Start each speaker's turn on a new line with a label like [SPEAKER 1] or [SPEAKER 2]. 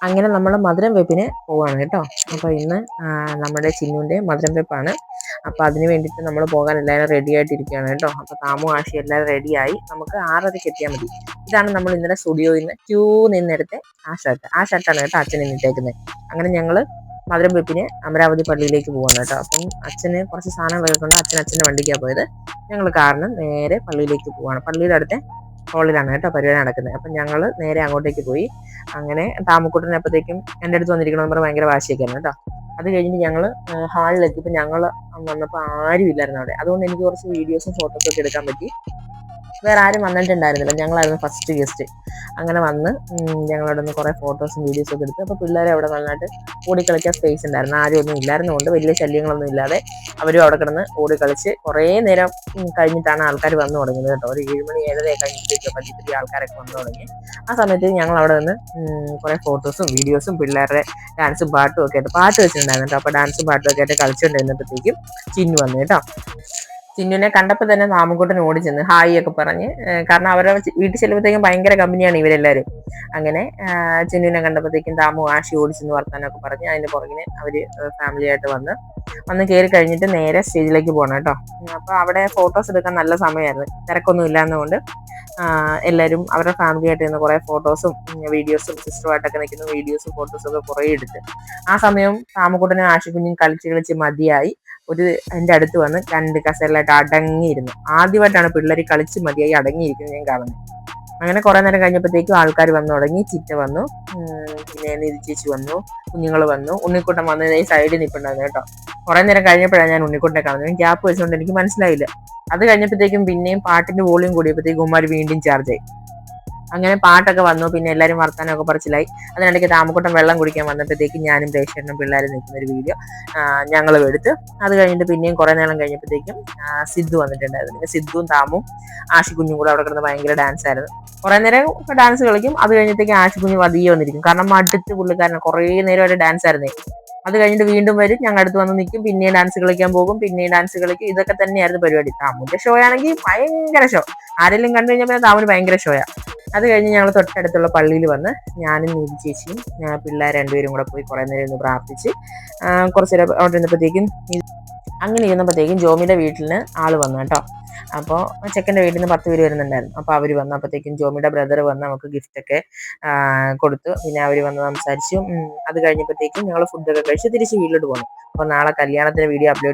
[SPEAKER 1] അങ്ങനെ നമ്മൾ മധുരം വെപ്പിന് പോവാണ് കേട്ടോ. അപ്പോൾ ഇന്ന് നമ്മുടെ ചിന്നുവിൻ്റെ മധുരം വെപ്പാണ്. അപ്പോൾ അതിന് വേണ്ടിയിട്ട് നമ്മൾ പോകാൻ എല്ലാവരും റെഡി ആയിട്ടിരിക്കുകയാണ് കേട്ടോ. അപ്പോൾ താമു ആശി എല്ലാവരും റെഡിയായി. നമുക്ക് 6:30 എത്തിയാൽ മതി. ഇതാണ് നമ്മൾ ഇന്നലെ സ്റ്റുഡിയോയിൽ നിന്ന് ക്യൂ നിന്നെടുത്ത് ആ ഷർട്ടാണ് കേട്ടോ അച്ഛൻ ഇന്നിട്ടേക്കുന്നത്. അങ്ങനെ ഞങ്ങൾ മധുരം വെപ്പിന് അമരാവതി പള്ളിയിലേക്ക് പോവാണ് കേട്ടോ. അപ്പം അച്ഛന് കുറച്ച് സാധനങ്ങളൊക്കെ കൊണ്ട് അച്ഛൻ്റെ വണ്ടിക്കാണ് പോയത്. ഞങ്ങൾ കാരണം നേരെ പള്ളിയിലേക്ക് പോവാണ്. പള്ളിയുടെ അടുത്തെ ഹോളിലാണ് കേട്ടോ പരിപാടി നടക്കുന്നത്. അപ്പം ഞങ്ങൾ നേരെ അങ്ങോട്ടേക്ക് പോയി. അങ്ങനെ താമക്കൂട്ടനപ്പോഴത്തേക്കും എൻ്റെ അടുത്ത് വന്നിരിക്കണമെന്ന് പറഞ്ഞാൽ ഭയങ്കര വാശിയൊക്കെയാണ് കേട്ടോ. അത് കഴിഞ്ഞിട്ട് ഞങ്ങൾ ഹാളിലെത്തിയപ്പോൾ ഞങ്ങൾ വന്നപ്പോൾ ആരും ഇല്ലായിരുന്നു അവിടെ. അതുകൊണ്ട് എനിക്ക് കുറച്ച് വീഡിയോസും ഫോട്ടോസും ഒക്കെ എടുക്കാൻ പറ്റി. വേറെ ആരും വന്നിട്ടുണ്ടായിരുന്നില്ല, ഞങ്ങളായിരുന്നു ഫസ്റ്റ് ഗസ്റ്റ്. അങ്ങനെ വന്ന് ഞങ്ങളവിടെ നിന്ന് കുറേ ഫോട്ടോസും വീഡിയോസും ഒക്കെ എടുത്ത്. അപ്പോൾ പിള്ളേരെ അവിടെ നന്നായിട്ട് ഓടിക്കളിക്കാൻ സ്പേസ് ഉണ്ടായിരുന്നു. ആരും ഒന്നും ഇല്ലായിരുന്നുകൊണ്ട് വലിയ ശല്യങ്ങളൊന്നും ഇല്ലാതെ അവരും അവിടെ കിടന്ന് ഓടിക്കളിച്ച് കുറേ നേരം കഴിഞ്ഞിട്ടാണ് ആൾക്കാർ വന്നു തുടങ്ങിയത് കേട്ടോ. ഒരു 7 മണി 7:30 കഴിഞ്ഞിട്ടേക്ക് പതിയെ ആൾക്കാരൊക്കെ വന്നു തുടങ്ങി. ആ സമയത്ത് ഞങ്ങൾ അവിടെ നിന്ന് കുറേ ഫോട്ടോസും വീഡിയോസും പിള്ളേരുടെ ഡാൻസും പാട്ടും ഒക്കെ ആയിട്ട് പാട്ട് വെച്ചിട്ടുണ്ടായിരുന്നു കേട്ടോ. അപ്പോൾ ഡാൻസും പാട്ടും ഒക്കെ ആയിട്ട് കളിച്ചുകൊണ്ടിരുന്നപ്പോഴത്തേക്കും ചിന്നു വന്നു കേട്ടോ. ചിന്നുവിനെ കണ്ടപ്പോൾ തന്നെ മാമുക്കുട്ടൻ ഓടി ചെന്ന് ഹായ് ഒക്കെ പറഞ്ഞ്, കാരണം അവരുടെ വീട്ടിൽ ചെല്ലുമ്പോഴത്തേക്കും ഭയങ്കര കമ്പനിയാണ് ഇവരെല്ലാവരും. അങ്ങനെ ചിന്നുവിനെ കണ്ടപ്പോഴത്തേക്കും താമു ആശി ഓടിച്ചെന്ന് വർത്താനൊക്കെ പറഞ്ഞ് അതിൻ്റെ പുറകിന് അവർ ഫാമിലിയായിട്ട് വന്ന് കയറി കഴിഞ്ഞിട്ട് നേരെ സ്റ്റേജിലേക്ക് പോകണം കേട്ടോ. അപ്പോൾ അവിടെ ഫോട്ടോസ് എടുക്കാൻ നല്ല സമയമായിരുന്നു, തിരക്കൊന്നും ഇല്ലാന്നതുകൊണ്ട് എല്ലാവരും അവരുടെ ഫാമിലിയായിട്ട് നിന്ന് കുറേ ഫോട്ടോസും വീഡിയോസും സിസ്റ്ററുമായിട്ടൊക്കെ നിൽക്കുന്ന വീഡിയോസും ഫോട്ടോസും ഒക്കെ കുറേ എടുത്ത്. ആ സമയം താമക്കുട്ടനും ആശിക്കുഞ്ഞും കളിച്ച് മതിയായി എൻ്റെ അടുത്ത് വന്ന് 2 കസേരയിലായിട്ട് അടങ്ങിയിരുന്നു. ആദ്യമായിട്ടാണ് പിള്ളേർ കളിച്ച് മതിയായി അടങ്ങിയിരിക്കുന്നത് ഞാൻ കാണുന്നത്. അങ്ങനെ കുറേ നേരം കഴിഞ്ഞപ്പോഴത്തേക്കും ആൾക്കാർ വന്നു തുടങ്ങി. ചിറ്റ വന്നു, പിന്നെ നിധി ചേച്ചി വന്നു, കുഞ്ഞുങ്ങൾ വന്നു, ഉണ്ണിക്കുട്ടൻ വന്ന് ഈ സൈഡിൽ നിൽപ്പുണ്ടായിരുന്നു കേട്ടോ. കുറേ നേരം കഴിഞ്ഞപ്പോഴാണ് ഞാൻ ഉണ്ണിക്കുട്ടനെ കാണുന്നത്. ഗ്യാപ്പ് വെച്ചുകൊണ്ട് എനിക്ക് മനസ്സിലായില്ല. അത് കഴിഞ്ഞപ്പോഴത്തേക്കും പിന്നെയും പാട്ടിന്റെ വോളിയം കൂടിയപ്പോഴത്തേക്കും ഉമ്മാർ വീണ്ടും ചാർജ് ആയി. അങ്ങനെ പാട്ടൊക്കെ വന്നു. പിന്നെ എല്ലാവരും വർത്താനമൊക്കെ പറച്ചിലായി. അതിനിടയ്ക്ക് താമക്കുട്ടൻ വെള്ളം കുടിക്കാൻ വന്നപ്പോഴത്തേക്കും ഞാനും പ്രേക്ഷകനും പിള്ളേരും നിൽക്കുന്ന ഒരു വീഡിയോ ഞങ്ങളും എടുത്ത്. അത് കഴിഞ്ഞിട്ട് പിന്നെയും കുറേ നേരം കഴിഞ്ഞപ്പോഴത്തേക്കും സിദ്ധു വന്നിട്ടുണ്ടായിരുന്നു. സിദ്ധുവും താമും ആശിക്കുഞ്ഞും കൂടെ അവിടെ കിടന്ന് ഭയങ്കര ഡാൻസ് ആയിരുന്നു. കുറേ നേരം ഡാൻസ് കളിക്കും. അത് കഴിഞ്ഞിട്ടേക്കും ആശിക്കുഞ്ഞ് പതിയെ വന്നിരിക്കും, കാരണം മടുത്ത് പുള്ളിക്കാരൻ കുറേ നേരം ഒരു ഡാൻസ് ആയിരുന്നേ. അത് കഴിഞ്ഞിട്ട് വീണ്ടും വരും, ഞങ്ങൾ അടുത്ത് വന്ന് നിൽക്കും, പിന്നെയും ഡാൻസ് കളിക്കാൻ പോകും, പിന്നെയും ഡാൻസ് കളിക്കും. ഇതൊക്കെ തന്നെയായിരുന്നു പരിപാടി. താമുന്റെ ഷോ ആണെങ്കിൽ ഭയങ്കര ഷോ. ആരെങ്കിലും കണ്ടു കഴിഞ്ഞപ്പോൾ താമിന് ഭയങ്കര ഷോയാണ്. അത് കഴിഞ്ഞ് ഞങ്ങൾ തൊട്ടടുത്തുള്ള പള്ളിയിൽ വന്ന് ഞാനും നീതി ചേച്ചിയും പിള്ളേർ 2 പേരും കൂടെ പോയി കുറേ നേരം ഇരുന്ന് പ്രാർത്ഥിച്ച് കുറച്ച് നേരം അവിടെ ഇരുന്നപ്പോഴത്തേക്കും അങ്ങനെ ഇരുന്നപ്പോഴത്തേക്കും ജോമിയുടെ വീട്ടിൽ നിന്ന് ആൾ വന്നു കേട്ടോ. അപ്പോൾ ചെക്കൻ്റെ വീട്ടിൽ നിന്ന് 10 പേര് വരുന്നുണ്ടായിരുന്നു. അപ്പോൾ അവർ വന്നപ്പോഴത്തേക്കും ജോമിയുടെ ബ്രദർ വന്ന് നമുക്ക് ഗിഫ്റ്റൊക്കെ കൊടുത്തു. പിന്നെ അവർ വന്ന് സംസാരിച്ചു. അത് കഴിഞ്ഞപ്പോഴത്തേക്കും ഞങ്ങൾ ഫുഡൊക്കെ കഴിച്ച് തിരിച്ച് വീട്ടിലോട്ട് പോകണം. അപ്പോൾ നാളെ കല്യാണത്തിന് വീഡിയോ അപ്ലോഡ്